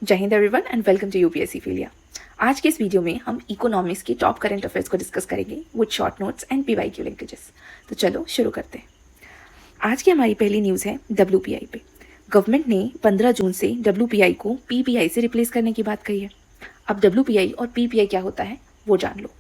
जय हिंद everyone and welcome to UPSC Philia. आज के इस वीडियो में हम इकोनॉमिक्स की टॉप करंट अफेयर्स को डिस्कस करेंगे with short notes and PYQ linkages. तो चलो शुरू करते हैं। आज की हमारी पहली न्यूज़ है डब्ल्यूपीआई पे। गवर्नमेंट ने 15 जून से डब्ल्यूपीआई को पीपीआई से रिप्लेस करने की बात कही है। अब डब्ल्यूपीआई और पीपीआई क्या होता है वो जान लो।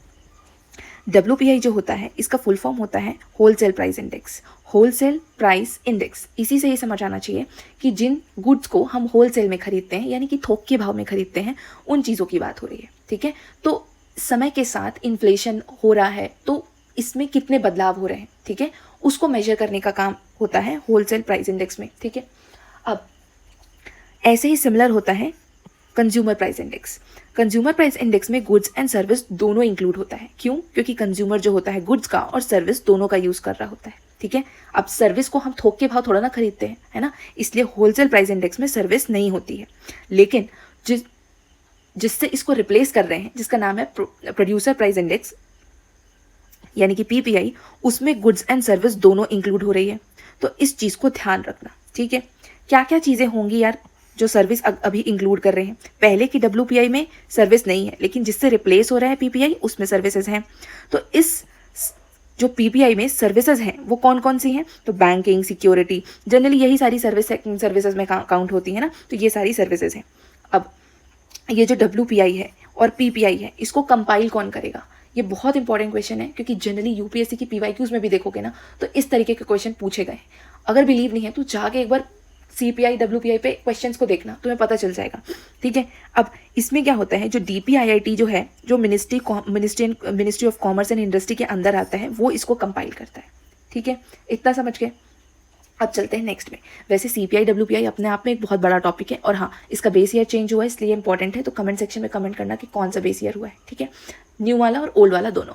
डब्ल्यूपीआई जो होता है इसका फुल फॉर्म होता है wholesale price index. Wholesale price index, इसी से ये समझ आना चाहिए कि जिन गुड्स को हम होलसेल में खरीदते हैं यानी कि थोक के भाव में खरीदते हैं उन चीज़ों की बात हो रही है। ठीक है, तो समय के साथ इन्फ्लेशन हो रहा है तो इसमें कितने बदलाव हो रहे हैं, ठीक है, उसको मेजर करने का काम होता है होलसेल प्राइस इंडेक्स में। ठीक है, अब ऐसे ही सिमिलर होता है consumer price index. Consumer price index में गुड्स एंड सर्विस दोनों इंक्लूड होता है। क्यों? क्योंकि कंज्यूमर जो होता है गुड्स का और सर्विस दोनों का यूज़ कर रहा होता है। ठीक है, अब सर्विस को हम थोक के भाव थोड़ा ना खरीदते हैं, है ना, इसलिए होलसेल प्राइस इंडेक्स में सर्विस नहीं होती है। लेकिन जिससे इसको रिप्लेस कर रहे हैं, जिसका नाम है प्रोड्यूसर प्राइस इंडेक्स यानी कि पीपीआई, उसमें गुड्स एंड सर्विस दोनों इंक्लूड हो रही है। तो इस चीज़ को ध्यान रखना। ठीक है, क्या क्या चीज़ें होंगी यार जो सर्विस अभी इंक्लूड कर रहे हैं। पहले की डब्ल्यूपीआई में सर्विस नहीं है, लेकिन जिससे रिप्लेस हो रहा है पीपीआई उसमें सर्विसेज हैं। तो इस जो पीपीआई में सर्विसेज हैं वो कौन कौन सी हैं? तो बैंकिंग, सिक्योरिटी, जनरली यही सारी सर्विसेज में काउंट होती है ना, तो ये सारी सर्विसेज हैं। अब ये जो डब्ल्यूपीआई है और पीपीआई है इसको कंपाइल कौन करेगा? ये बहुत इंपॉर्टेंट क्वेश्चन है, क्योंकि जनरली यूपीएससी की पीवाईक्यूज में भी देखोगे ना तो इस तरीके के क्वेश्चन पूछे गए। अगर बिलीव नहीं है तो जाके एक बार सीपीआई डब्ल्यूपीआई पे क्वेश्चंस को देखना, तुम्हें पता चल जाएगा। ठीक है, अब इसमें क्या होता है, जो डीपीआईआईटी जो है, जो ministry of commerce and industry के अंदर आता है, वो इसको कंपाइल करता है। ठीक है, इतना समझ गए। अब चलते हैं नेक्स्ट में। वैसे सीपीआई डब्ल्यूपीआई अपने आप में एक बहुत बड़ा टॉपिक है, और हाँ, इसका बेस ईयर चेंज हुआ है इसलिए इंपॉर्टेंट है, तो कमेंट सेक्शन में कमेंट करना कि कौन सा बेस ईयर हुआ है। ठीक है, न्यू वाला और ओल्ड वाला दोनों।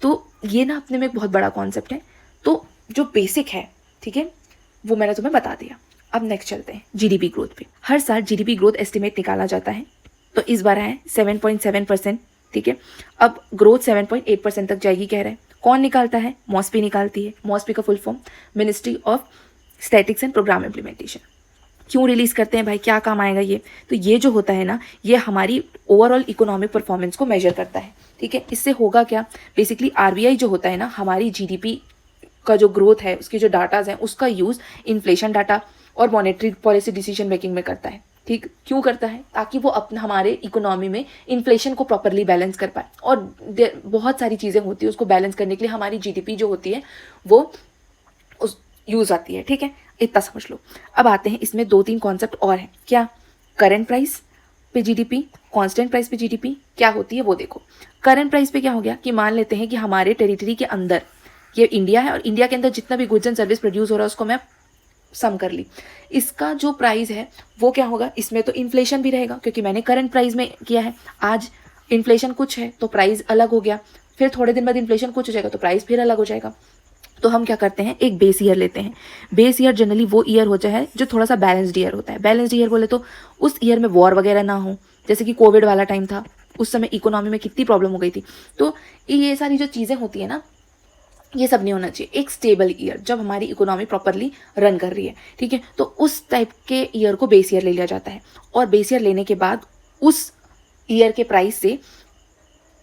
तो ये ना अपने में एक बहुत बड़ा कॉन्सेप्ट है। तो जो बेसिक है, ठीक है, वो मैंने तुम्हें बता दिया। अब नेक्स्ट चलते हैं जीडीपी ग्रोथ पे। हर साल जीडीपी ग्रोथ एस्टिमेट निकाला जाता है, तो इस बार है 7.7%। ठीक है, अब ग्रोथ 7.8% तक जाएगी कह रहे हैं। कौन निकालता है? मॉस्पी निकालती है। मॉस्पी का full form ministry of statics and programme implementation. क्यों रिलीज करते हैं भाई, क्या काम आएगा ये? तो ये जो होता है ना, ये हमारी ओवरऑल इकोनॉमिक परफॉर्मेंस को मेजर करता है। ठीक है, इससे होगा क्या, बेसिकली आरबीआई जो होता है ना, हमारी जीडीपी का जो ग्रोथ है उसकी जो डाटाज हैं उसका यूज़ इन्फ्लेशन डाटा और मॉनेटरी पॉलिसी डिसीजन मेकिंग में करता है। ठीक, क्यों करता है? ताकि वो अपना हमारे इकोनॉमी में इन्फ्लेशन को प्रॉपरली बैलेंस कर पाए। और बहुत सारी चीज़ें होती है उसको बैलेंस करने के लिए, हमारी जीडीपी जो होती है वो उस यूज़ आती है। ठीक है, इतना समझ लो। अब आते हैं, इसमें 2-3 कॉन्सेप्ट और हैं। क्या? करंट प्राइस पे जीडीपी, कांस्टेंट प्राइस पे जीडीपी क्या होती है वो देखो। करंट प्राइस पे क्या हो गया कि मान लेते हैं कि हमारे टेरिटरी के अंदर, ये इंडिया है और इंडिया के अंदर जितना भी गुड्स एंड सर्विस प्रोड्यूस हो रहा है उसको मैं सम कर ली। इसका जो प्राइस है वो क्या होगा, इसमें तो इन्फ्लेशन भी रहेगा क्योंकि मैंने करंट प्राइस में किया है। आज इन्फ्लेशन कुछ है तो प्राइस अलग हो गया, फिर थोड़े दिन बाद इन्फ्लेशन कुछ हो जाएगा तो प्राइस फिर अलग हो जाएगा। तो हम क्या करते हैं, एक बेस ईयर लेते हैं। बेस ईयर जनरली वो ईयर होता है जो थोड़ा सा बैलेंस्ड ईयर होता है। बैलेंस्ड ईयर बोले तो उस ईयर में वॉर वगैरह ना हो, जैसे कि कोविड वाला टाइम था, उस समय इकोनॉमी में कितनी प्रॉब्लम हो गई थी। तो ये सारी जो चीज़ें होती है ना, ये सब नहीं होना चाहिए। एक स्टेबल ईयर जब हमारी इकोनॉमी प्रॉपरली रन कर रही है, ठीक है, तो उस टाइप के ईयर को बेस ईयर ले लिया जाता है। और बेस ईयर लेने के बाद उस ईयर के प्राइस से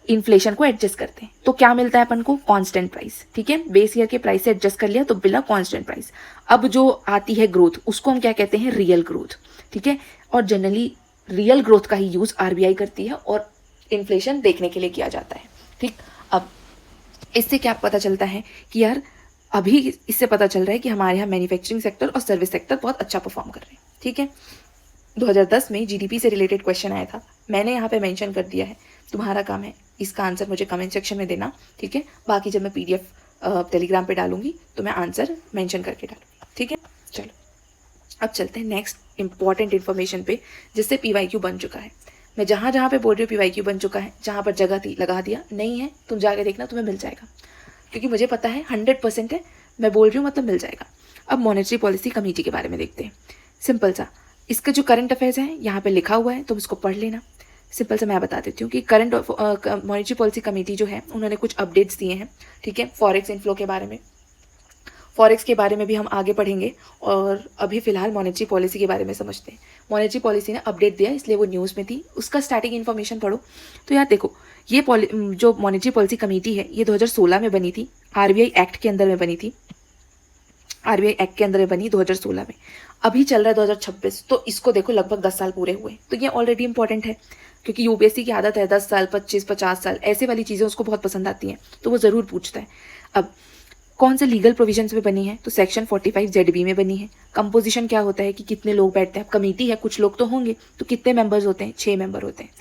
इन्फ्लेशन को एडजस्ट करते हैं, तो क्या मिलता है अपन को? Constant price. ठीक है, बेस ईयर के प्राइस से एडजस्ट कर लिया तो बिना कांस्टेंट प्राइस। अब जो आती है ग्रोथ उसको हम क्या कहते हैं? Real growth. ठीक है, और जनरली रियल ग्रोथ का ही यूज आरबीआई करती है और इन्फ्लेशन देखने के लिए किया जाता है। ठीक, अब इससे क्या पता चलता है कि यार अभी इससे पता चल रहा है कि हमारे यहाँ मैन्युफैक्चरिंग सेक्टर और सर्विस सेक्टर बहुत अच्छा परफॉर्म कर रहे हैं। ठीक है, 2010 में जीडीपी से रिलेटेड क्वेश्चन आया था, मैंने यहाँ पे मेंशन कर दिया है। तुम्हारा काम है इसका आंसर मुझे कमेंट सेक्शन में देना। ठीक है, बाकी जब मैं पीडीएफ टेलीग्राम पे डालूंगी तो मैं आंसर मेंशन करके डालूंगी। ठीक है, चलो अब चलते हैं नेक्स्ट इंपॉर्टेंट इन्फॉर्मेशन पे, जिससे पीवाईक्यू बन चुका है। मैं जहाँ जहाँ पे बोल रही हूँ पीवाईक्यू बन चुका है, जहाँ पर जगह थी लगा दिया, नहीं है तुम जाके देखना, तुम्हें मिल जाएगा, क्योंकि मुझे पता है 100% है, मैं बोल रही हूँ मतलब मिल जाएगा। अब मॉनेटरी पॉलिसी कमेटी के बारे में देखते हैं। सिंपल सा, इसका जो करंट अफेयर्स है यहाँ पे लिखा हुआ है, तुम इसको पढ़ लेना। सिंपल से मैं बता देती हूँ कि करंट मॉनेटरी पॉलिसी कमेटी जो है उन्होंने कुछ अपडेट्स दिए हैं। ठीक है, फॉरेक्स इनफ्लो के बारे में, फॉरेक्स के बारे में भी हम आगे पढ़ेंगे और अभी फ़िलहाल मॉनेटरी पॉलिसी के बारे में समझते हैं। मॉनेटरी पॉलिसी ने अपडेट दिया इसलिए वो न्यूज़ में थी, उसका स्टार्टिंग इन्फॉर्मेशन पढ़ो। तो यार देखो, ये जो मॉनेटरी पॉलिसी कमेटी है ये 2016 में बनी थी, आरबीआई एक्ट के अंदर में बनी थी, आरबीआई एक्ट के अंदर में बनी 2016 में। अभी चल रहा है 2026, तो इसको देखो लगभग 10 साल पूरे हुए, तो ये ऑलरेडी इंपॉर्टेंट है क्योंकि यूपीएससी की आदत है 10 साल 25 50 साल ऐसे वाली चीज़ें उसको बहुत पसंद आती हैं, तो वो ज़रूर पूछता है। अब कौन से लीगल प्रोविजंस में बनी है, तो सेक्शन 45 ZB में बनी है। कंपोजिशन क्या होता है कि कितने लोग बैठते हैं, कमेटी है कुछ लोग तो होंगे, तो कितने मेंबर्स होते हैं, 6 मेंबर होते हैं।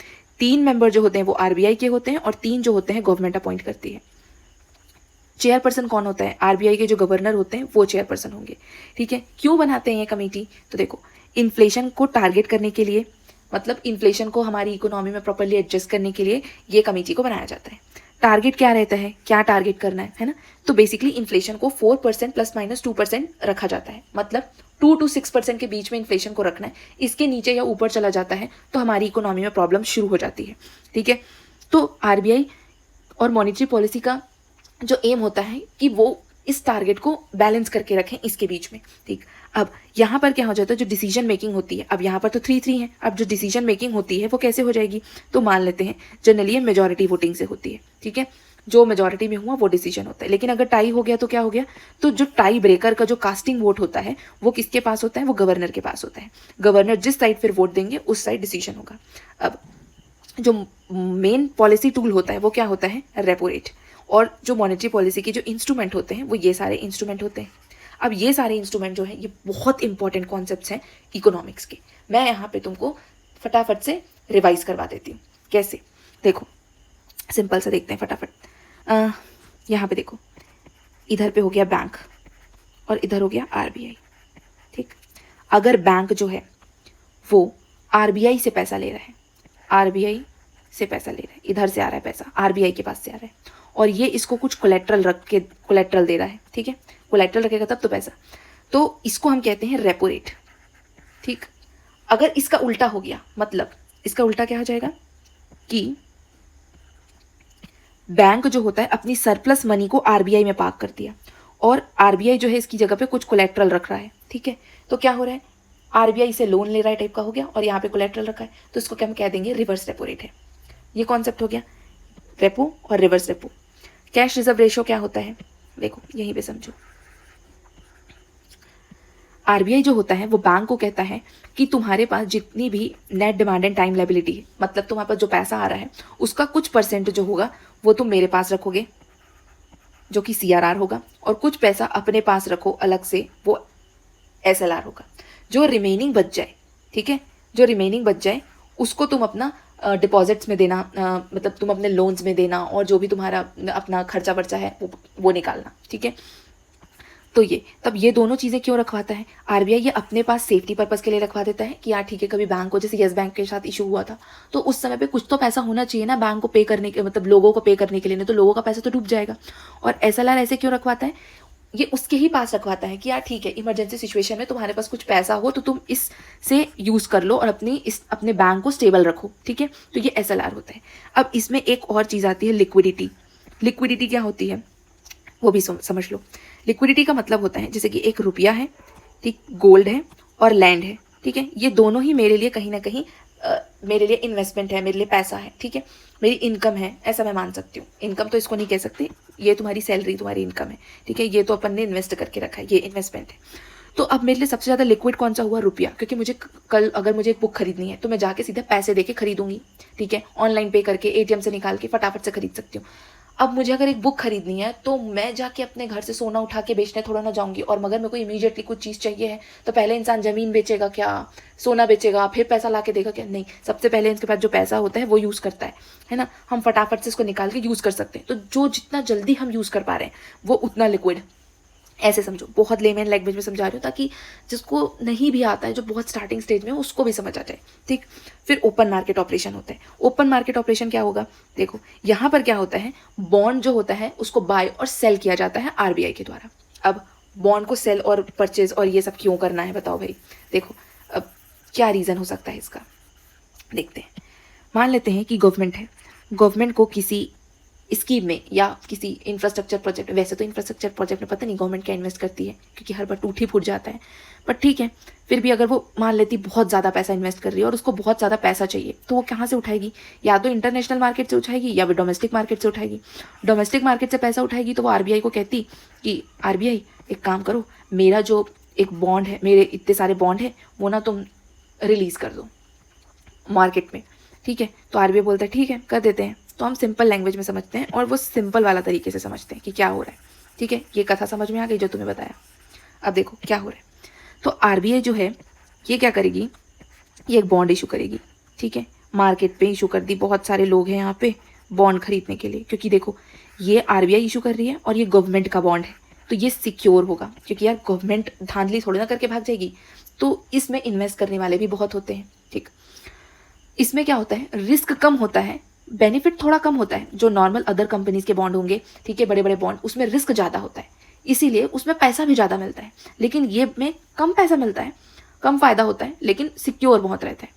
3 मेंबर जो होते हैं वो आरबीआई के होते हैं और 3 जो होते हैं गवर्नमेंट अपॉइंट करती है। चेयरपर्सन कौन होता है, आरबीआई के जो गवर्नर होते हैं वो चेयरपर्सन होंगे। ठीक है, क्यों बनाते हैं ये कमेटी, तो देखो इन्फ्लेशन को टारगेट करने के लिए, मतलब इन्फ्लेशन को हमारी इकोनॉमी में प्रॉपर्ली एडजस्ट करने के लिए ये कमेटी को बनाया जाता है। टारगेट क्या रहता है, क्या टारगेट करना है ना, तो बेसिकली इन्फ्लेशन को 4% ±2% रखा जाता है, मतलब 2 to 6% के बीच में इन्फ्लेशन को रखना है। इसके नीचे या ऊपर चला जाता है तो हमारी इकोनॉमी में प्रॉब्लम शुरू हो जाती है। ठीक है, तो आरबीआई और मॉनेटरी पॉलिसी का जो एम होता है कि वो इस टारगेट को बैलेंस करके रखें इसके बीच में। ठीक, अब यहाँ पर क्या हो जाता है, जो डिसीजन मेकिंग होती है, अब यहाँ पर तो 3-3 है, अब जो डिसीजन मेकिंग होती है वो कैसे हो जाएगी, तो मान लेते हैं जनरली मेजॉरिटी वोटिंग से होती है। ठीक है, जो मेजॉरिटी में हुआ वो डिसीजन होता है, लेकिन अगर टाई हो गया तो क्या हो गया, तो जो टाई ब्रेकर का जो कास्टिंग वोट होता है वो किसके पास होता है, वो गवर्नर के पास होता है। गवर्नर जिस साइड फिर वोट देंगे उस साइड डिसीजन होगा। अब जो मेन पॉलिसी टूल होता है वो क्या होता है, रेपो रेट, और जो मॉनेटरी पॉलिसी के जो इंस्ट्रूमेंट होते हैं वो ये सारे इंस्ट्रूमेंट होते हैं। अब ये सारे इंस्ट्रूमेंट जो है ये बहुत इंपॉर्टेंट कॉन्सेप्ट्स हैं इकोनॉमिक्स के। मैं यहाँ पे तुमको फटाफट से रिवाइज करवा देती हूँ। कैसे, देखो सिंपल सा देखते हैं फटाफट। यहाँ पे देखो, इधर पे हो गया बैंक और इधर हो गया आरबीआई। ठीक, अगर बैंक जो है वो आरबीआई से पैसा ले रहा है, आरबीआई से पैसा ले रहा है, इधर से आ रहा है पैसा, आरबीआई के पास से आ रहा है, और ये इसको कुछ कोलेट्रल रख के कोलेट्रल दे रहा है। ठीक है, कोलेट्रल रखेगा तब तो पैसा, तो इसको हम कहते हैं रेपो रेट। ठीक, अगर इसका उल्टा हो गया, मतलब इसका उल्टा क्या हो जाएगा कि बैंक जो होता है अपनी सरप्लस मनी को आरबीआई में पार्क कर दिया और आरबीआई जो है इसकी जगह पे कुछ कोलेट्रल रख रहा है। ठीक है, तो क्या हो रहा है, आरबीआई से लोन ले रहा है टाइप का हो गया और यहाँ पे कोलेट्रल रखा है, तो इसको क्या हम कह देंगे, रिवर्स रेपो रेट है। ये कॉन्सेप्ट हो गया रेपो और reverse repo. Cash reserve ratio क्या होता है, देखो यहीं पे समझो। आरबीआई जो होता है वो बैंक को कहता है कि तुम्हारे पास जितनी भी net demand and time liability है, मतलब तुम्हारे पास जो पैसा आ रहा है उसका कुछ परसेंट जो होगा वो तुम मेरे पास रखोगे जो कि सीआरआर होगा, और कुछ पैसा अपने पास रखो अलग से, वो एसएलआर होगा। जो रिमेनिंग बच जाए, ठीक है, जो रिमेनिंग बच जाए उसको तुम अपना डिपॉजिट्स में देना, मतलब तुम अपने लोन्स में देना, और जो भी तुम्हारा अपना खर्चा वर्चा है वो निकालना। ठीक है, तो ये दोनों चीज़ें क्यों रखवाता है आरबीआई, ये अपने पास सेफ्टी पर्पस के लिए रखवा देता है कि यार ठीक है, कभी बैंक को, जैसे येस बैंक के साथ इशू हुआ था, तो उस समय पे कुछ तो पैसा होना चाहिए ना बैंक को पे करने के, मतलब लोगों को पे करने के लिए, नहीं तो लोगों का पैसा तो डूब जाएगा। और एसएलआर ऐसे क्यों रखवाता है, ये उसके ही पास रखवाता है कि यार ठीक है, इमरजेंसी सिचुएशन में तुम्हारे पास कुछ पैसा हो तो तुम इससे यूज़ कर लो और अपने बैंक को स्टेबल रखो। ठीक है, तो ये एसएलआर होता है। अब इसमें एक और चीज़ आती है लिक्विडिटी। लिक्विडिटी क्या होती है वो भी समझ लो। लिक्विडिटी का मतलब होता है जैसे कि एक रुपया है, ठीक, गोल्ड है और लैंड है। ठीक है, ये दोनों ही मेरे लिए कहीं ना कहीं मेरे लिए इन्वेस्टमेंट है, मेरे लिए पैसा है। ठीक है, मेरी इनकम है, ऐसा मैं मान सकती हूँ। इनकम तो इसको नहीं कह सकते, ये तुम्हारी सैलरी तुम्हारी इनकम है। ठीक है, ये तो अपन ने इन्वेस्ट करके रखा है, ये इन्वेस्टमेंट है। तो अब मेरे लिए सबसे ज़्यादा लिक्विड कौन सा हुआ, रुपया, क्योंकि मुझे कल अगर मुझे एक बुक खरीदनी है तो मैं जाके सीधे पैसे देके खरीदूंगी। ठीक है, ऑनलाइन पे करके एटीएम से निकाल के फटाफट से खरीद सकती हूँ। अब मुझे अगर एक बुक खरीदनी है तो मैं जाके अपने घर से सोना उठा के बेचने थोड़ा ना जाऊंगी, और मगर मेरे को इमीडिएटली कुछ चीज़ चाहिए है तो पहले इंसान ज़मीन बेचेगा क्या, सोना बेचेगा, फिर पैसा ला के देगा क्या, नहीं, सबसे पहले इनके पास जो पैसा होता है वो यूज़ करता है ना। हम फटाफट से इसको निकाल के यूज़ कर सकते हैं, तो जो जितना जल्दी हम यूज़ कर पा रहे हैं वो उतना लिक्विड, ऐसे समझो। बहुत लेमन लैंग्वेज में समझा रही हूँ ताकि जिसको नहीं भी आता है, जो बहुत स्टार्टिंग स्टेज में उसको भी समझ आ जाए। ठीक, फिर ओपन मार्केट ऑपरेशन होता है। ओपन मार्केट ऑपरेशन क्या होगा, देखो यहाँ पर क्या होता है, बॉन्ड जो होता है उसको बाय और सेल किया जाता है आरबीआई के द्वारा। अब बॉन्ड को सेल और परचेज और ये सब क्यों करना है बताओ भाई, देखो अब क्या रीज़न हो सकता है इसका, देखते हैं। मान लेते हैं कि गवर्नमेंट है, गवर्नमेंट को किसी स्कीम में या किसी इंफ्रास्ट्रक्चर प्रोजेक्ट, वैसे तो इंफ्रास्ट्रक्चर प्रोजेक्ट में पता नहीं गवर्नमेंट क्या इन्वेस्ट करती है क्योंकि हर बार टूट ही फूट जाता है, बट ठीक है, फिर भी अगर वो मान लेती बहुत ज़्यादा पैसा इन्वेस्ट कर रही है और उसको बहुत ज़्यादा पैसा चाहिए, तो वो कहाँ से उठाएगी? या तो इंटरनेशनल मार्केट से उठाएगी या फिर डोमेस्टिक मार्केट से उठाएगी। डोमेस्टिक मार्केट से पैसा उठाएगी तो वो आरबीआई को कहती कि आरबीआई एक काम करो, मेरा जो एक बॉन्ड है, मेरे इतने सारे बॉन्ड है, वो ना तुम रिलीज़ कर दो मार्केट में, ठीक है। तो आरबीआई बोलता है ठीक है कर देते हैं। तो हम सिंपल लैंग्वेज में समझते हैं और वो सिंपल वाला तरीके से समझते हैं कि क्या हो रहा है, ठीक है। ये कथा समझ में आ गई जो तुम्हें बताया। अब देखो क्या हो रहा है। तो आरबीआई जो है ये क्या करेगी, ये एक बॉन्ड इशू करेगी, ठीक है। मार्केट पे इशू कर दी, बहुत सारे लोग हैं यहाँ पे बॉन्ड खरीदने के लिए, क्योंकि देखो ये आरबीआई इशू कर रही है और ये गवर्नमेंट का बॉन्ड है, तो ये सिक्योर होगा, क्योंकि यार गवर्नमेंट धांधली थोड़ी ना करके भाग जाएगी। तो इसमें इन्वेस्ट करने वाले भी बहुत होते हैं, ठीक। इसमें क्या होता है, रिस्क कम होता है, बेनिफिट थोड़ा कम होता है। जो नॉर्मल अदर कंपनीज के बॉन्ड होंगे, ठीक है, बड़े बड़े बॉन्ड, उसमें रिस्क ज़्यादा होता है, इसीलिए उसमें पैसा भी ज़्यादा मिलता है। लेकिन ये में कम पैसा मिलता है, कम फायदा होता है, लेकिन सिक्योर बहुत रहता है।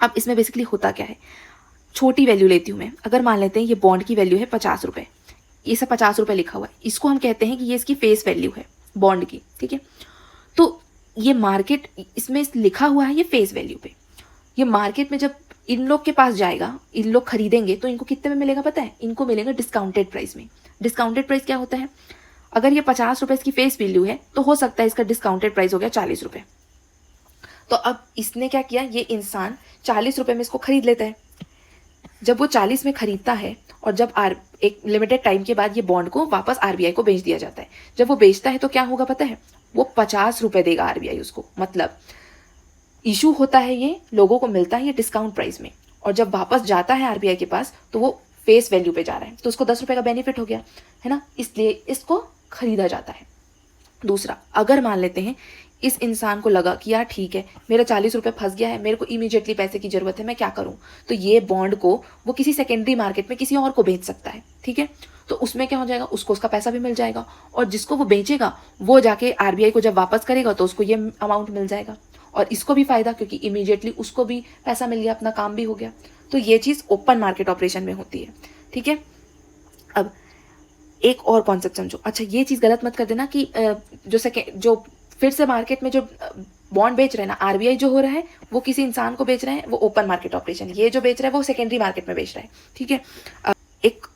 अब इसमें बेसिकली होता क्या है, छोटी वैल्यू लेती हूँ मैं। अगर मान लेते हैं ये बॉन्ड की वैल्यू है 50 रुपये, ये सब 50 रुपये लिखा हुआ है, इसको हम कहते हैं कि ये इसकी फेस वैल्यू है बॉन्ड की, ठीक है। तो ये मार्केट, इसमें लिखा हुआ है ये फेस वैल्यू पे। ये मार्केट में जब इन लोग के पास जाएगा, इन लोग खरीदेंगे, तो इनको कितने में मिलेगा पता है? इनको मिलेगा डिस्काउंटेड प्राइस में। डिस्काउंटेड प्राइस क्या होता है, अगर ये 50 रुपये इसकी फेस वैल्यू है तो हो सकता है इसका डिस्काउंटेड प्राइस हो गया 40 रुपये। तो अब इसने क्या किया, ये इंसान 40 रुपये में इसको खरीद लेता है। जब वो 40 में खरीदता है और जब एक लिमिटेड टाइम के बाद ये बॉन्ड को वापस आरबीआई को बेच दिया जाता है। जब वो बेचता है तो क्या होगा पता है, वो 50 रुपये देगा आरबीआई उसको। मतलब इशू होता है, ये लोगों को मिलता है ये डिस्काउंट प्राइस में, और जब वापस जाता है आरबीआई के पास तो वो फेस वैल्यू पे जा रहा है, तो उसको 10 रुपये का बेनिफिट हो गया, है ना, इसलिए इसको खरीदा जाता है। दूसरा, अगर मान लेते हैं इस इंसान को लगा कि यार ठीक है, मेरा 40 रुपये फंस गया है, मेरे को इमीडिएटली पैसे की जरूरत है, मैं क्या करूं, तो ये बॉन्ड को वो किसी सेकेंडरी मार्केट में किसी और को बेच सकता है, ठीक है। तो उसमें क्या हो जाएगा, उसको उसका पैसा भी मिल जाएगा, और जिसको वो बेचेगा वो जाके आरबीआई को जब वापस करेगा तो उसको ये अमाउंट मिल जाएगा, और इसको भी फायदा, क्योंकि इमीडिएटली उसको भी पैसा मिल गया, अपना काम भी हो गया। तो ये चीज़ ओपन मार्केट ऑपरेशन में होती है, ठीक है। अब एक और कॉन्सेप्ट समझो। अच्छा, ये चीज़ गलत मत कर देना कि जो फिर से मार्केट में जो बॉन्ड बेच रहे हैं ना, आरबीआई जो हो रहा है वो किसी इंसान को बेच रहे हैं, वो ओपन मार्केट ऑपरेशन। ये जो बेच रहा है वो सेकेंडरी मार्केट में बेच रहा है, ठीक है। एक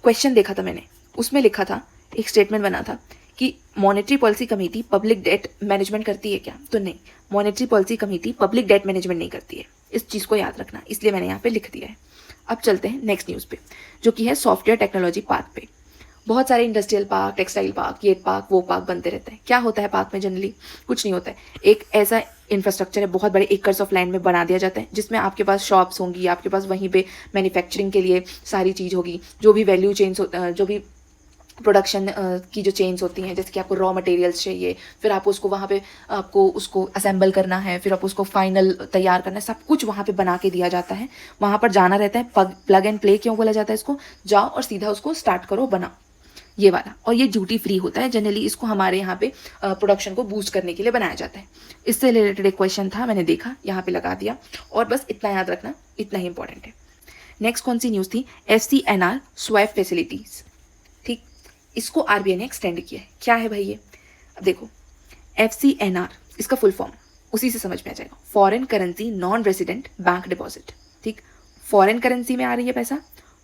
क्वेश्चन देखा था मैंने, उसमें लिखा था, एक स्टेटमेंट बना था कि monetary policy committee public debt management करती है क्या? तो नहीं, monetary policy committee public debt management नहीं करती है। इस चीज़ को याद रखना, इसलिए मैंने यहाँ पे लिख दिया है। अब चलते हैं नेक्स्ट न्यूज़ पे, जो कि है सॉफ्टवेयर टेक्नोलॉजी पार्क पे। बहुत सारे इंडस्ट्रियल पार्क, टेक्सटाइल पार्क, ये पार्क वो पार्क बनते रहते हैं। क्या होता है पार्क में जनरली? कुछ नहीं होता है, एक ऐसा इंफ्रास्ट्रक्चर है, बहुत बड़े एकर्स ऑफ लैंड में बना दिया जाता है, जिसमें आपके पास शॉप्स होंगी, आपके पास वहीं पे मैन्युफैक्चरिंग के लिए सारी चीज़ होगी, जो भी वैल्यू चेन्स, जो भी प्रोडक्शन की जो चेन्स होती हैं, जैसे कि आपको रॉ मटेरियल्स चाहिए, फिर आपको उसको वहाँ पे आपको उसको असेंबल करना है, फिर आपको उसको फाइनल तैयार करना है, सब कुछ वहाँ पे बना के दिया जाता है। वहाँ पर जाना रहता है, प्लग एंड प्ले क्यों बोला जाता है इसको, जाओ और सीधा उसको स्टार्ट करो, बनाओ, ये वाला। और ये ड्यूटी फ्री होता है जनरली, इसको हमारे यहाँ पे प्रोडक्शन को बूस्ट करने के लिए बनाया जाता है। इससे रिलेटेड एक क्वेश्चन था, मैंने देखा, यहाँ पे लगा दिया, और बस इतना याद रखना, इतना ही इंपॉर्टेंट है। नेक्स्ट कौन सी न्यूज़ थी? FCNR स्वैप फैसिलिटीज़, ठीक, इसको आरबीआई ने एक्सटेंड किया है। क्या है भाई ये? अब देखो, FCNR इसका फुल फॉर्म उसी से समझ में आ जाएगा, foreign currency non resident bank deposit, ठीक। फॉरेन करेंसी में आ रही है पैसा,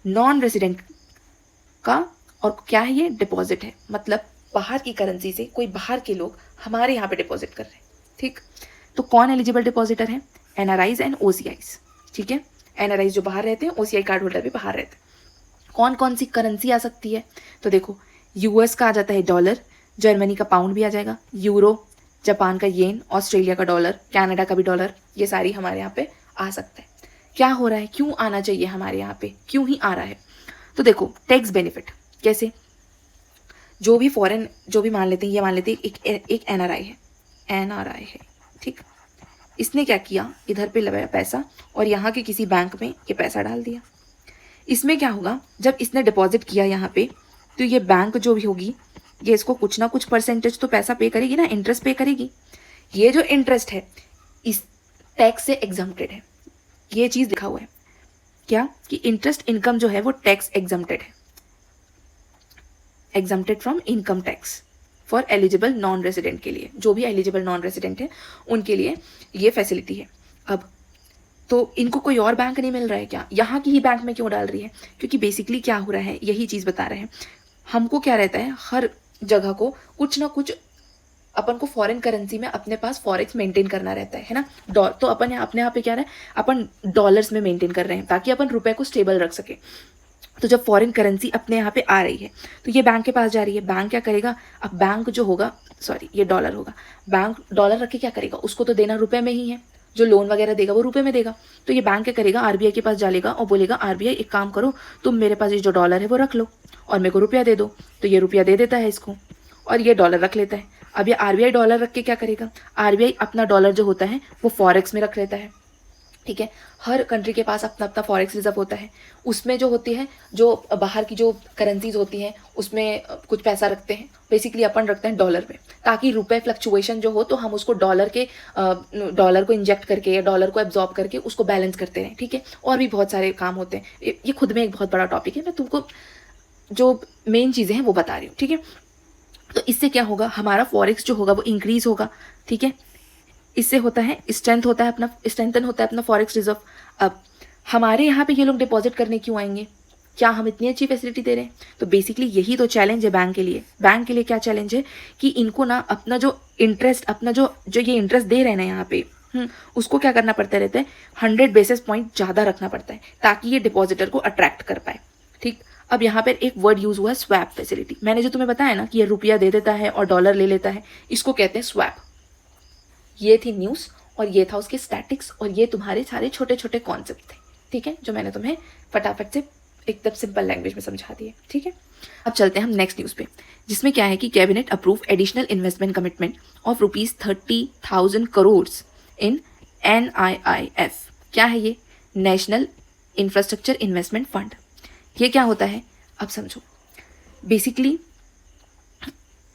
नॉन रेसिडेंट का, और क्या है ये? डिपॉजिट है, मतलब बाहर की करेंसी से कोई बाहर के लोग हमारे यहाँ पे डिपॉजिट कर रहे हैं, ठीक। तो कौन एलिजिबल डिपॉजिटर है? NRIs एंड OCIs, ठीक है। NRIs जो बाहर रहते हैं, OCI कार्ड होल्डर भी बाहर रहते हैं। कौन कौन सी करेंसी आ सकती है? तो देखो, US का आ जाता है डॉलर, जर्मनी का पाउंड भी आ जाएगा, यूरो, जापान का येन, ऑस्ट्रेलिया का डॉलर, कनाडा का भी डॉलर, ये सारी हमारे यहाँ पे आ सकता है। क्या हो रहा है, क्यों आना चाहिए हमारे यहाँ पे, क्यों ही आ रहा है? तो देखो, टैक्स बेनिफिट कैसे, जो भी फॉरेन, जो भी मान लेते हैं, ये मान लेते हैं एक NRI है, ठीक। इसने क्या किया, इधर पे लगाया पैसा और यहाँ के किसी बैंक में ये पैसा डाल दिया। इसमें क्या होगा, जब इसने डिपॉजिट किया यहाँ पे, तो ये बैंक जो भी होगी, ये इसको कुछ ना कुछ परसेंटेज तो पैसा पे करेगी ना, इंटरेस्ट पे करेगी। ये जो इंटरेस्ट है इस टैक्स से एग्जम्प्टेड है, ये चीज़ लिखा हुआ है क्या, कि इंटरेस्ट इनकम जो है वो टैक्स एग्जम्प्टेड है। Exempted from income tax for eligible non resident के लिए, जो भी एलिजिबल नॉन रेजिडेंट है उनके लिए ये फैसिलिटी है। अब तो इनको कोई और बैंक नहीं मिल रहा है क्या? यहाँ की ही बैंक में क्यों डाल रही है? क्योंकि बेसिकली क्या हो रहा है, यही चीज़ बता रहे हैं। हमको क्या रहता है, हर जगह को कुछ ना कुछ अपन को फॉरेन करेंसी में अपने पास फॉरेक्स मेंटेन करना रहता है ना। तो अपन अपने यहाँ पे क्या रहा है, अपन डॉलर्स में मेंटेन कर रहे हैं ताकि अपन रुपए को स्टेबल रख सके। तो जब फॉरेन करेंसी अपने यहाँ पे आ रही है तो ये बैंक के पास जा रही है। बैंक क्या करेगा, अब बैंक जो होगा, सॉरी ये डॉलर होगा, बैंक डॉलर रख के क्या करेगा, उसको तो देना रुपए में ही है, जो लोन वगैरह देगा वो रुपए में देगा। तो ये बैंक क्या करेगा, आरबीआई के पास जाएगा और बोलेगा आरबीआई एक काम करो, तुम मेरे पास ये जो डॉलर है वो रख लो और मेरे को रुपया दे दो। तो ये रुपया दे देता है इसको और ये डॉलर रख लेता है। अब ये आरबीआई डॉलर रख के क्या करेगा, आरबीआई अपना डॉलर जो होता है वो फॉरेक्स में रख लेता है। ठीक है, हर कंट्री के पास अपना अपना फॉरेक्स रिजर्व होता है, उसमें जो होती है, जो बाहर की जो करेंसीज होती हैं उसमें कुछ पैसा रखते हैं। बेसिकली अपन रखते हैं डॉलर में, ताकि रुपए फ्लक्चुएशन जो हो तो हम उसको डॉलर को इंजेक्ट करके या डॉलर को एब्जॉर्ब करके उसको बैलेंस करते रहें। ठीक है, और भी बहुत सारे काम होते हैं, ये खुद में एक बहुत बड़ा टॉपिक है, मैं तुमको जो मेन चीज़ें हैं वो बता रही हूँ। ठीक है, तो इससे क्या होगा, हमारा फॉरेक्स जो होगा वो इंक्रीज होगा। ठीक है, इससे होता है स्ट्रेंथन होता है अपना फॉरेक्स रिजर्व। अब हमारे यहाँ पे ये लोग डिपॉजिट करने क्यों आएंगे, क्या हम इतनी अच्छी फैसिलिटी दे रहे हैं? तो बेसिकली यही तो चैलेंज है बैंक के लिए। बैंक के लिए क्या चैलेंज है कि इनको ना अपना जो इंटरेस्ट, अपना जो ये इंटरेस्ट दे रहे हैं ना यहाँ पे, उसको क्या करना पड़ता रहता है, 100 बेसिस पॉइंट ज़्यादा रखना पड़ता है ताकि ये डिपॉजिटर को अट्रैक्ट कर पाए। ठीक, अब यहाँ पर एक वर्ड यूज हुआ है स्वैप फैसिलिटी। मैंने जो तुम्हें बताया ना कि ये रुपया दे देता है और डॉलर ले लेता है, इसको कहते हैं स्वैप। ये थी न्यूज़ और ये था उसके स्टैटिक्स और ये तुम्हारे सारे छोटे छोटे कॉन्सेप्ट थे। ठीक है, जो मैंने तुम्हें फटाफट से एकदम सिंपल लैंग्वेज में समझा दिए। ठीक है, अब चलते हैं हम नेक्स्ट न्यूज़ पे, जिसमें क्या है कि cabinet approve additional investment commitment of ₹30,000 crore in NIIF। क्या है ये, नेशनल इंफ्रास्ट्रक्चर इन्वेस्टमेंट फंड। ये क्या होता है, अब समझो। बेसिकली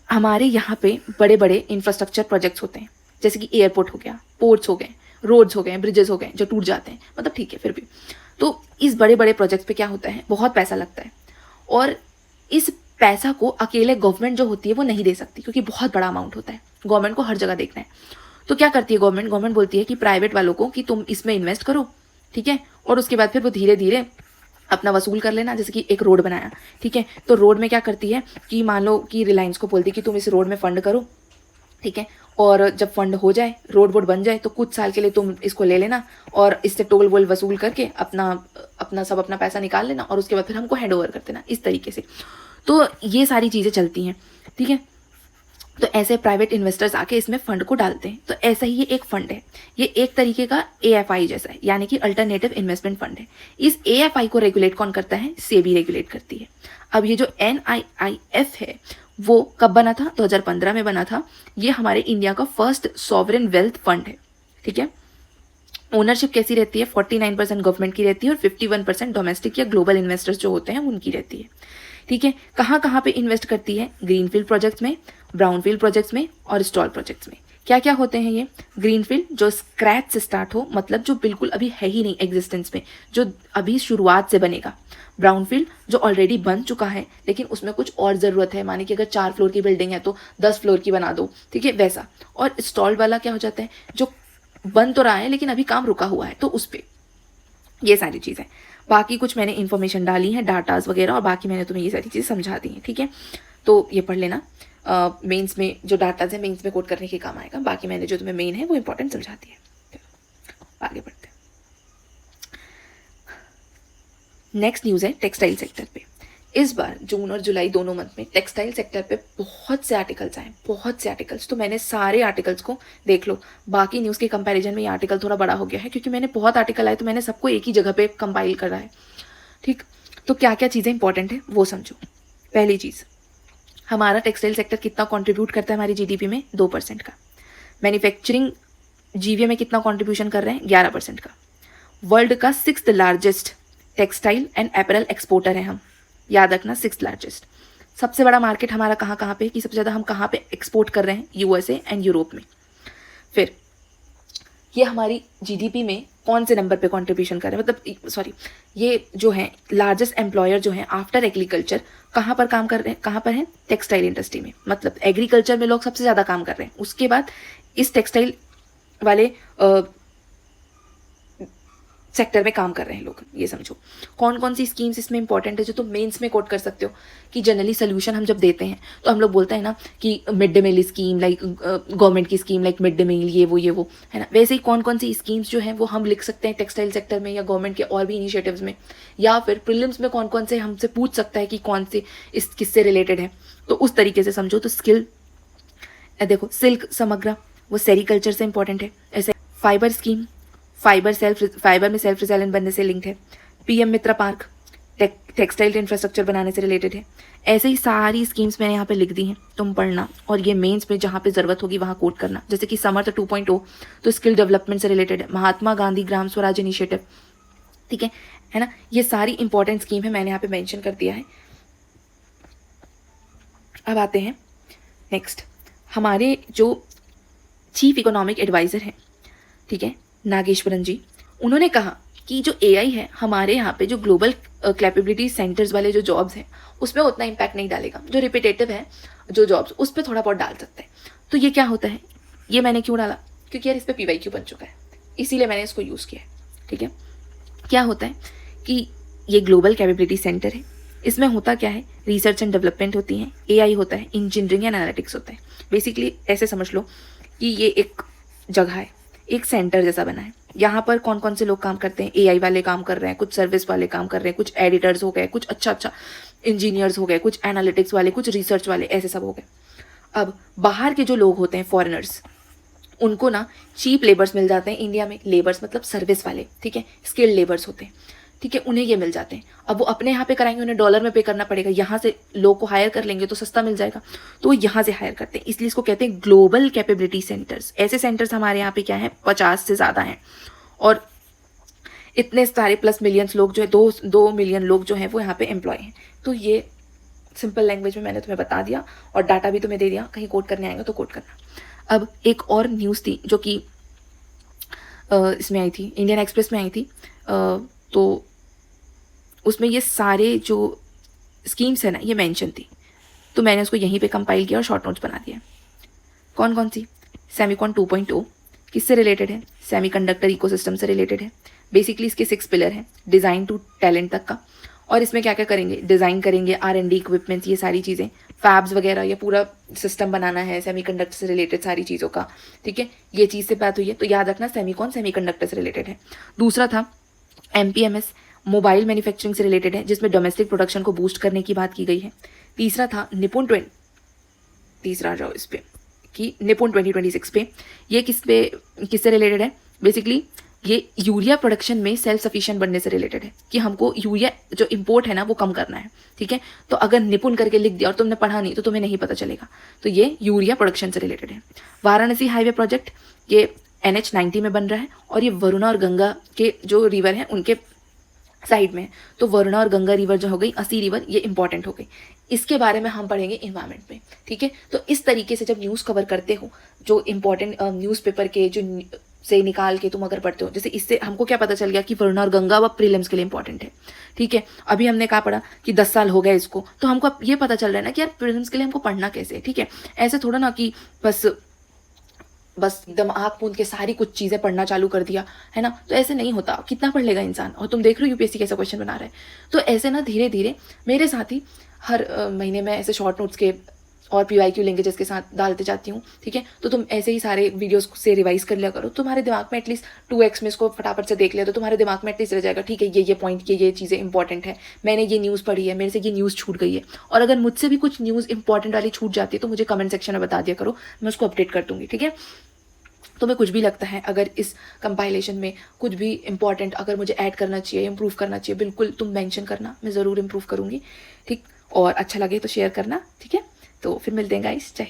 हमारे यहाँ पे बड़े बड़े इंफ्रास्ट्रक्चर प्रोजेक्ट्स होते हैं, जैसे कि एयरपोर्ट हो गया, पोर्ट्स हो गए, रोड्स हो गए, ब्रिजेस हो गए जो टूट जाते हैं, मतलब ठीक है फिर भी। तो इस बड़े बड़े प्रोजेक्ट्स पे क्या होता है, बहुत पैसा लगता है और इस पैसा को अकेले गवर्नमेंट जो होती है वो नहीं दे सकती, क्योंकि बहुत बड़ा अमाउंट होता है, गवर्नमेंट को हर जगह देखना है। तो क्या करती है गवर्नमेंट बोलती है कि प्राइवेट वालों को कि तुम इसमें इन्वेस्ट करो। ठीक है, और उसके बाद फिर वो धीरे धीरे अपना वसूल कर लेना। जैसे कि एक रोड बनाया, ठीक है, तो रोड में क्या करती है कि मान लो कि रिलायंस को बोलती है कि तुम इस रोड में फंड करो। ठीक है, और जब फंड हो जाए, रोड वोड बन जाए, तो कुछ साल के लिए तुम इसको ले लेना और इससे टोल वोल वसूल करके अपना पैसा निकाल लेना और उसके बाद फिर हमको हैंड ओवर कर देना, इस तरीके से। तो ये सारी चीज़ें चलती हैं। ठीक है, तो ऐसे प्राइवेट इन्वेस्टर्स आके इसमें फंड को डालते हैं। तो ऐसा ही ये एक फंड है, ये एक तरीके का AFI जैसा है, यानी कि अल्टरनेटिव इन्वेस्टमेंट फंड है। इस AFI को रेगुलेट कौन करता है, सेबी रेगुलेट करती है। अब ये जो NIIF है वो कब बना था, 2015 में बना था। ये हमारे इंडिया का फर्स्ट सॉवरेन वेल्थ फंड है। ठीक है, ओनरशिप कैसी रहती है, 49% गवर्नमेंट की रहती है और 51% डोमेस्टिक या ग्लोबल इन्वेस्टर्स जो होते हैं उनकी रहती है। ठीक है, कहाँ कहाँ पे इन्वेस्ट करती है, ग्रीनफील्ड प्रोजेक्ट्स में, ब्राउनफील्ड प्रोजेक्ट्स में और स्टॉल प्रोजेक्ट्स में। क्या क्या होते हैं ये, ग्रीनफील्ड जो स्क्रैच से स्टार्ट हो, मतलब जो बिल्कुल अभी है ही नहीं एग्जिस्टेंस में, जो अभी शुरुआत से बनेगा। ब्राउनफील्ड जो ऑलरेडी बन चुका है लेकिन उसमें कुछ और ज़रूरत है, माने कि अगर 4 फ्लोर की बिल्डिंग है तो 10 फ्लोर की बना दो। ठीक है, वैसा। और स्टॉल वाला क्या हो जाता है, जो बन तो रहा है लेकिन अभी काम रुका हुआ है, तो उस पर। ये सारी चीज़ें, बाकी कुछ मैंने इन्फॉर्मेशन डाली है, डाटाज वगैरह, और बाकी मैंने तुम्हें ये सारी चीज़ें समझा दी हैं। ठीक है, तो ये पढ़ लेना, मेंस में जो डाटाज है मेंस में कोट करने के काम आएगा। बाकी मैंने जो तुम्हें मेन है वो इंपॉर्टेंट समझा दी है। आगे बढ़ते हैं। नेक्स्ट न्यूज़ है टेक्सटाइल सेक्टर पे। इस बार जून और जुलाई दोनों मंथ में टेक्सटाइल सेक्टर पे बहुत से आर्टिकल्स आए, बहुत से आर्टिकल्स। तो मैंने सारे आर्टिकल्स को देख लो। बाकी न्यूज़ के कंपैरिजन में ये आर्टिकल थोड़ा बड़ा हो गया है क्योंकि मैंने बहुत आर्टिकल आए तो मैंने सबको एक ही जगह पे कंपाइल करा है। ठीक, तो क्या क्या चीज़ें इंपॉर्टेंट है वो समझो। पहली चीज़, हमारा टेक्सटाइल सेक्टर कितना कॉन्ट्रीब्यूट करता है हमारी GDP में, 2% का। मैन्युफैक्चरिंग GVA में कितना कॉन्ट्रीब्यूशन कर रहे हैं, 11% का। वर्ल्ड का 6th largest textile and apparel exporter है हम, याद रखना, 6th लार्जेस्ट। सबसे बड़ा मार्केट हमारा कहाँ पे कि सबसे ज़्यादा हम कहाँ पे एक्सपोर्ट कर रहे हैं, USA एंड यूरोप में। फिर ये हमारी जीडीपी में कौन से नंबर पे कंट्रीब्यूशन कर रहे हैं, मतलब सॉरी, ये जो है लार्जेस्ट एम्प्लॉयर जो है आफ्टर एग्रीकल्चर कहाँ पर काम कर रहे हैं, कहाँ पर हैं, टेक्सटाइल इंडस्ट्री में। मतलब एग्रीकल्चर में लोग सबसे ज़्यादा काम कर रहे हैं, उसके बाद इस टेक्सटाइल वाले सेक्टर में काम कर रहे हैं लोग। ये समझो कौन कौन सी स्कीम्स इसमें इंपॉर्टेंट है जो तुम मेंस में कोट कर सकते हो। कि जनरली सोल्यूशन हम जब देते हैं तो हम लोग बोलते हैं ना कि mid day meal scheme, like government की scheme, like mid day meal, ये वो है ना। वैसे ही कौन कौन सी स्कीम्स जो हैं वो हम लिख सकते हैं टेक्सटाइल सेक्टर में या गवर्नमेंट के और भी इनिशिएटिव्स में, या फिर प्रीलिम्स में कौन कौन से हमसे पूछ सकता है कि कौन से इस किससे रिलेटेड है। तो उस तरीके से समझो। तो स्किल देखो, सिल्क समग्रा वो सेरिकल्चर से इंपॉर्टेंट है। ऐसे फाइबर स्कीम, फाइबर में सेल्फ रिजाइलेंट बनने से लिंक्ड है। पीएम मित्रा पार्क टेक्सटाइल इंफ्रास्ट्रक्चर बनाने से रिलेटेड है। ऐसे ही सारी स्कीम्स मैंने यहाँ पे लिख दी हैं, तुम पढ़ना और ये मेंस में जहाँ पे ज़रूरत होगी वहाँ कोट करना। जैसे कि समर्थ 2.0 तो स्किल डेवलपमेंट से रिलेटेड है। महात्मा गांधी ग्राम स्वराज इनिशिएटिव, ठीक है ना। ये सारी इंपॉर्टेंट स्कीम है, मैंने यहाँ पे मेंशन कर दिया है। अब आते हैं नेक्स्ट, हमारे जो चीफ इकोनॉमिक एडवाइज़र हैं, ठीक है, नागेश्वरन जी, उन्होंने कहा कि जो एआई है हमारे यहाँ पे जो ग्लोबल कैपेबिलिटी सेंटर्स वाले जो जॉब्स हैं उसमें उतना इम्पैक्ट नहीं डालेगा। जो रिपीटेटिव है जो जॉब्स उस पर थोड़ा बहुत डाल सकते हैं। तो ये क्या होता है, ये मैंने क्यों डाला, क्योंकि यार इस पर PYQ बन चुका है, इसीलिए मैंने इसको यूज़ किया है, ठीक है। क्या होता है कि ये ग्लोबल कैपेबिलिटी सेंटर है, इसमें होता क्या है, रिसर्च एंड डेवलपमेंट होती है, AI होता है, इंजीनियरिंग एंड एनालिटिक्स होता है। बेसिकली ऐसे समझ लो कि ये एक जगह है, एक सेंटर जैसा बना है। यहाँ पर कौन कौन से लोग काम करते हैं, AI वाले काम कर रहे हैं, कुछ सर्विस वाले काम कर रहे हैं, कुछ एडिटर्स हो गए, कुछ अच्छा इंजीनियर्स हो गए, कुछ एनालिटिक्स वाले, कुछ रिसर्च वाले, ऐसे सब हो गए। अब बाहर के जो लोग होते हैं फॉरेनर्स, उनको ना चीप लेबर्स मिल जाते हैं इंडिया में। लेबर्स मतलब सर्विस वाले, ठीक है, स्किल्ड लेबर्स होते हैं, ठीक है, उन्हें ये मिल जाते हैं। अब वो अपने यहाँ पे कराएंगे, उन्हें डॉलर में पे करना पड़ेगा। यहाँ से लोग को हायर कर लेंगे तो सस्ता मिल जाएगा, तो वो यहाँ से हायर करते हैं। इसलिए इसको कहते हैं ग्लोबल कैपेबिलिटी सेंटर्स। ऐसे सेंटर्स हमारे यहाँ पे क्या है, 50 से ज़्यादा हैं, और इतने सारे प्लस मिलियंस लोग जो है, 2 मिलियन लोग जो हैं वो यहाँ पे एम्प्लॉय हैं। तो ये सिंपल लैंग्वेज में मैंने तुम्हें बता दिया और डाटा भी तुम्हें दे दिया, कहीं कोट करने आएगा तो कोट करना। अब एक और न्यूज़ थी जो कि इसमें आई थी, इंडियन एक्सप्रेस में आई थी, तो उसमें ये सारे जो स्कीम्स है ना ये मेंशन थी, तो मैंने उसको यहीं पे कंपाइल किया और शॉर्ट नोट्स बना दिया। कौन कौन सी, सेमीकॉन 2.0 किससे रिलेटेड है, सेमीकंडक्टर इकोसिस्टम से रिलेटेड है। बेसिकली इसके 6 पिलर हैं, डिज़ाइन टू टैलेंट तक का। और इसमें क्या क्या करेंगे, डिज़ाइन करेंगे, R&D इक्विपमेंट्स, ये सारी चीज़ें, फैब्स वगैरह, ये पूरा सिस्टम बनाना है सेमीकंडक्टर से रिलेटेड सारी चीज़ों का, ठीक है। ये चीज़ से बात हुई है, तो याद रखना सेमीकॉन सेमीकंडक्टर से रिलेटेड है। दूसरा था MPMS, मोबाइल मैन्युफैक्चरिंग से रिलेटेड है, जिसमें डोमेस्टिक प्रोडक्शन को बूस्ट करने की बात की गई है। तीसरा था तीसरा आ जाओ इस पे कि निपुण 2026 पे, ये किससे रिलेटेड है, बेसिकली ये यूरिया प्रोडक्शन में सेल्फ सफिशिएंट बनने से रिलेटेड है, कि हमको यूरिया जो इंपोर्ट है ना वो कम करना है, ठीक है। तो अगर निपुण करके लिख दिया और तुमने पढ़ा नहीं तो तुम्हें नहीं पता चलेगा, तो ये यूरिया प्रोडक्शन से रिलेटेड है। वाराणसी हाईवे प्रोजेक्ट, ये NH90 में बन रहा है, और ये वरुणा और गंगा के जो रिवर हैं उनके साइड में, तो वरुणा और गंगा रिवर जो हो गई, असी रिवर, ये इंपॉर्टेंट हो गई। इसके बारे में हम पढ़ेंगे इन्वायरमेंट में, ठीक है। तो इस तरीके से जब न्यूज़ कवर करते हो, जो इंपॉर्टेंट न्यूज़पेपर के जो से निकाल के तुम अगर पढ़ते हो, जैसे इससे हमको क्या पता चल गया कि वरुणा और गंगा अब प्रीलिम्स के लिए इंपॉर्टेंट है, ठीक है। अभी हमने कहा पढ़ा कि 10 साल हो गए इसको, तो हमको अब ये पता चल रहा है ना कि यार प्रीलिम्स के लिए हमको पढ़ना कैसे है, ठीक है। ऐसे थोड़ा ना कि बस एकदम आँख मूंद के सारी कुछ चीज़ें पढ़ना चालू कर दिया, है ना, तो ऐसे नहीं होता। कितना पढ़ लेगा इंसान, और तुम देख रहे हो UPSC कैसा क्वेश्चन बना रहा है। तो ऐसे ना धीरे धीरे मेरे साथ ही हर महीने में ऐसे शॉर्ट नोट्स के और PYQ लिंकेजेस के साथ डालते जाती हूँ, ठीक है। तो तुम ऐसे ही सारे वीडियोस से रिवाइज कर लिया करो, तुम्हारे दिमाग में एटलीस्ट 2x में इसको फटाफट से देख लिया तो तुम्हारे दिमाग में एटलीस्ट रह जाएगा, ठीक है, ये पॉइंट, ये चीज़ें इंपॉर्टेंट है, मैंने ये न्यूज़ पढ़ी है, मेरे से ये न्यूज़ छूट गई है। और अगर मुझसे भी कुछ न्यूज़ इंपॉर्टेंट वाली छूट जाती है तो मुझे कमेंट सेक्शन में बता दिया करो, मैं उसको अपडेट कर दूँगी, ठीक है। तुम्हें कुछ भी लगता है अगर इस कंपाइलेशन में कुछ भी इंपॉर्टेंट अगर मुझे ऐड करना चाहिए, इंप्रूव करना चाहिए, बिल्कुल तुम मेंशन करना, मैं ज़रूर इंप्रूव करूँगी, ठीक। और अच्छा लगे तो शेयर करना, ठीक है। तो फिर मिलते हैं गाइस, जय।